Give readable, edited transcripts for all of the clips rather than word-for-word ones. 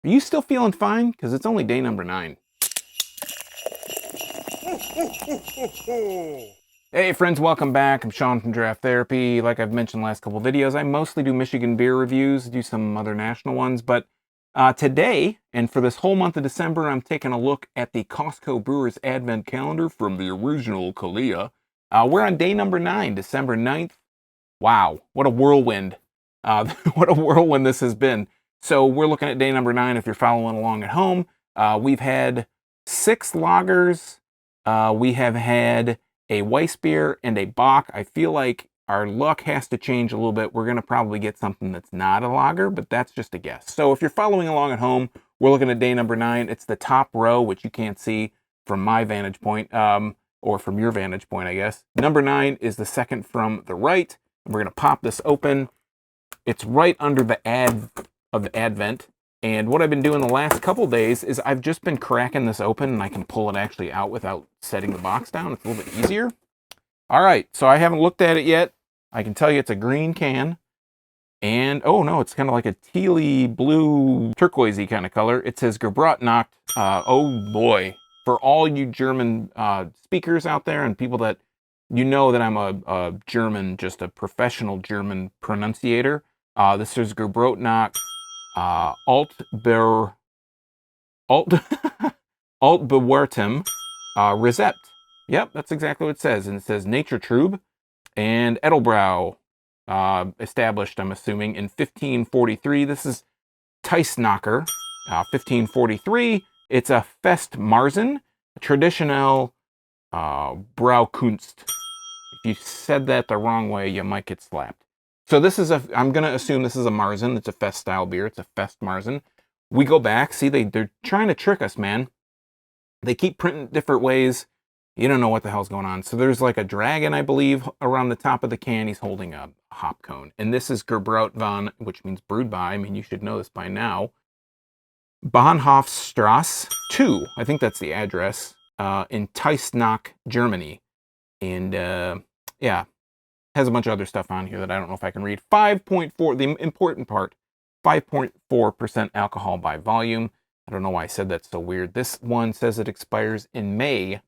Are you still feeling fine? Because it's only day number 9. Hey friends, welcome back. I'm Sean from Draft Therapy. Like I've mentioned last couple videos, I mostly do Michigan beer reviews, do some other national ones, but today, and for this whole month of December, I'm taking a look at the Costco Brewers Advent Calendar from the original Kalea. We're on day number 9, December 9th. Wow, what a whirlwind. What a whirlwind this has been. So we're looking at day number 9 if you're following along at home. We've had 6 lagers. We have had a Weiss beer and a Bock. I feel like our luck has to change a little bit. We're going to probably get something that's not a lager, but that's just a guess. So if you're following along at home, we're looking at day number 9. It's the top row, which you can't see from my vantage point, or from your vantage point, I guess. Number 9 is the second from the right. We're going to pop this open. It's right under the ad of the Advent. And what I've been doing the last couple days is I've just been cracking this open, and I can pull it actually out without setting the box down. It's a little bit easier. All right, so I haven't looked at it yet. I can tell you it's a green can. And, oh no, it's kind of like a tealy blue, turquoisey kind of color. It says Gebraucht. Oh boy. For all you German speakers out there and people that you know that I'm a German, just a professional German pronunciator. This is Gebraucht Altbewertem Rezept. Yep, that's exactly what it says. And it says Nature Trube and Edelbrau, established, I'm assuming, in 1543. This is Teissnacher, 1543. It's a Festmarzen, traditional Braukunst. If you said that the wrong way, you might get slapped. So this is I'm going to assume this is a Marzen. It's a Fest style beer. It's a Fest Marzen. We go back. See, they're trying to trick us, man. They keep printing different ways. You don't know what the hell's going on. So there's like a dragon, I believe, around the top of the can. He's holding a hop cone. And this is Gebraut von, which means brewed by. I mean, you should know this by now. Bahnhofstrasse 2. I think that's the address. In Teissnach, Germany. And yeah, has a bunch of other stuff on here that I don't know if I can read. 5.4, the important part, 5.4% alcohol by volume. I don't know why I said that's so weird. This one says it expires in May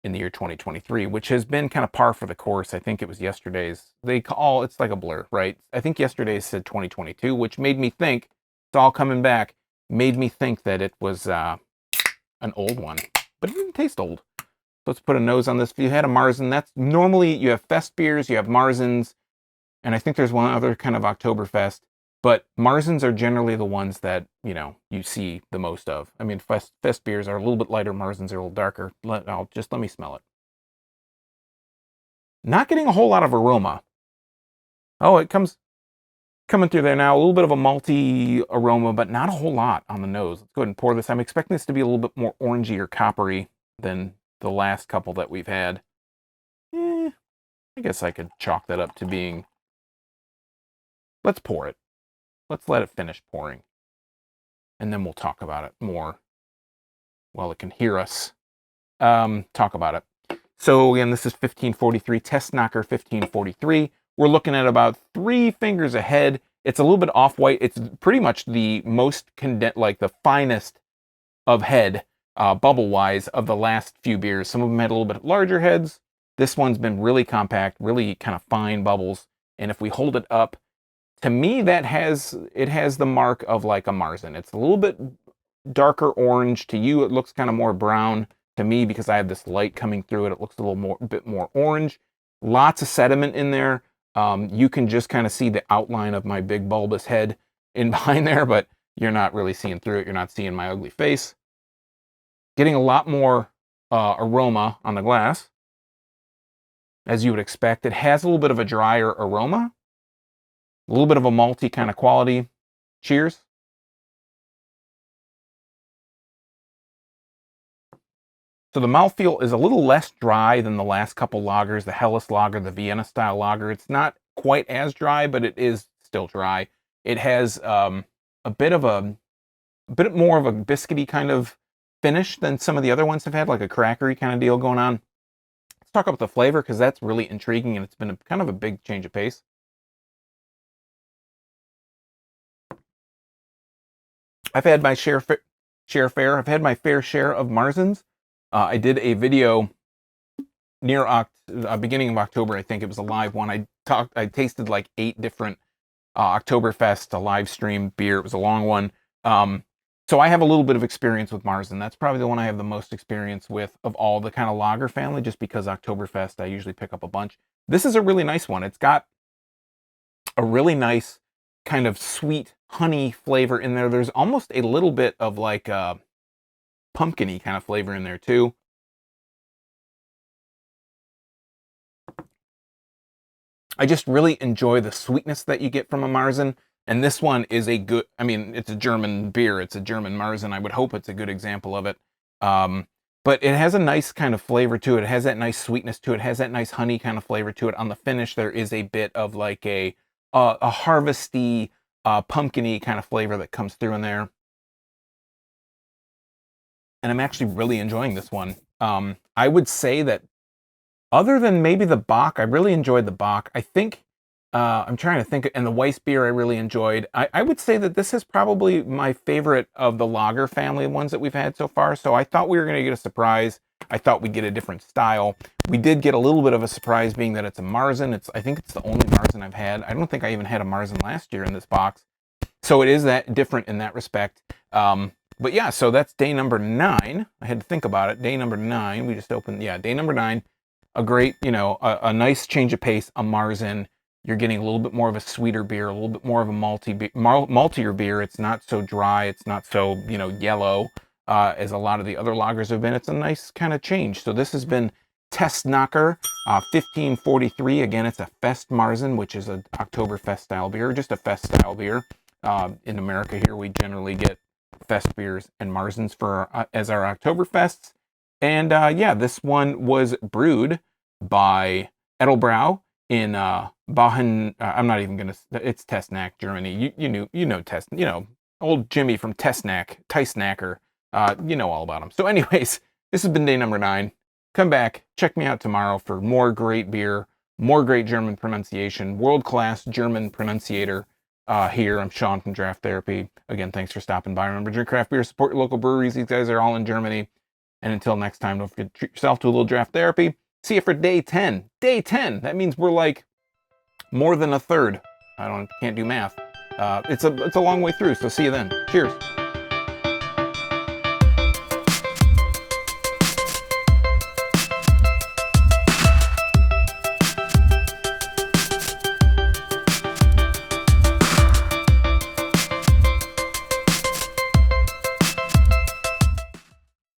in the year 2023, which has been kind of par for the course. I think it was yesterday's. It's like a blur, right? I think yesterday's said 2022, which made me think, it's all coming back, made me think that it was an old one, but it didn't taste old. Let's put a nose on this. If you had a Marzen, that's normally, you have Fest beers, you have Marzens, and I think there's one other kind of Oktoberfest, but Marzens are generally the ones that, you know, you see the most of. I mean, Fest beers are a little bit lighter, Marzens are a little darker. Let me smell it. Not getting a whole lot of aroma. Oh, it comes coming through there now. A little bit of a malty aroma, but not a whole lot on the nose. Let's go ahead and pour this. I'm expecting this to be a little bit more orangey or coppery than the last couple that we've had. I guess I could chalk that up to being... Let's pour it. Let's let it finish pouring. And then we'll talk about it more while it can hear us talk about it. So again, this is 1543, Teissnacher 1543. We're looking at about 3 fingers ahead. It's a little bit off-white. It's pretty much the most condensed, like the finest of head, bubble-wise, of the last few beers. Some of them had a little bit larger heads. This one's been really compact, really kind of fine bubbles. And if we hold it up, to me, it has the mark of like a Marzen. It's a little bit darker orange. To you, it looks kind of more brown. To me, because I have this light coming through it, it looks a bit more orange. Lots of sediment in there. You can just kind of see the outline of my big bulbous head in behind there, but you're not really seeing through it. You're not seeing my ugly face. Getting a lot more aroma on the glass, as you would expect. It has a little bit of a drier aroma, a little bit of a malty kind of quality. Cheers. So the mouthfeel is a little less dry than the last couple lagers, the Helles lager, the Vienna style lager. It's not quite as dry, but it is still dry. It has a bit more of a biscuity kind of finish than some of the other ones have had, like a crackery kind of deal going on. Let's talk about the flavor, because that's really intriguing, and it's been kind of a big change of pace. I've had my share. I've had my fair share of Marzens. I did a video near beginning of October. I think it was a live one. I tasted like 8 different Oktoberfest, a live stream beer. It was a long one. So I have a little bit of experience with Marzen. That's probably the one I have the most experience with of all the kind of lager family, just because Oktoberfest, I usually pick up a bunch. This is a really nice one. It's got a really nice kind of sweet honey flavor in there. There's almost a little bit of like a pumpkin-y kind of flavor in there too. I just really enjoy the sweetness that you get from a Marzen. And this one is a good, I mean, it's a German beer. It's a German Marzen. I would hope it's a good example of it. But it has a nice kind of flavor to it. It has that nice sweetness to it. It has that nice honey kind of flavor to it. On the finish, there is a bit of like a harvesty, pumpkin-y kind of flavor that comes through in there. And I'm actually really enjoying this one. I would say that other than maybe the Bock, I really enjoyed the Bock. I think, I'm trying to think, and the Weiss beer I really enjoyed. I would say that this is probably my favorite of the lager family ones that we've had so far. So I thought we were going to get a surprise. I thought we'd get a different style. We did get a little bit of a surprise, being that it's a Marzen. I think it's the only Marzen I've had. I don't think I even had a Marzen last year in this box. So it is that different in that respect. But yeah, so that's day number 9. I had to think about it. Day number 9, we just opened, yeah, day number 9. A great, you know, a nice change of pace, a Marzen. You're getting a little bit more of a sweeter beer, a little bit more of a maltier beer. It's not so dry. It's not so, you know, yellow as a lot of the other lagers have been. It's a nice kind of change. So this has been Testnacher 1543. Again, it's a Fest Marzen, which is an Oktoberfest style beer, just a Fest style beer. In America here, we generally get Fest beers and Marzens for as our Oktoberfests. And yeah, this one was brewed by Edelbrau in Baden. I'm not even gonna. It's Testnack, Germany. You know old Jimmy from Teisnacker. You know all about him. So, anyways, this has been day number 9. Come back, check me out tomorrow for more great beer, more great German pronunciation, world-class German pronunciator. Here, I'm Sean from Draft Therapy. Again, thanks for stopping by. Remember, drink craft beer, support your local breweries. These guys are all in Germany. And until next time, don't forget to treat yourself to a little draft therapy. See you for day 10. Day 10. That means we're like more than a third. Can't do math. It's a long way through. So see you then. Cheers.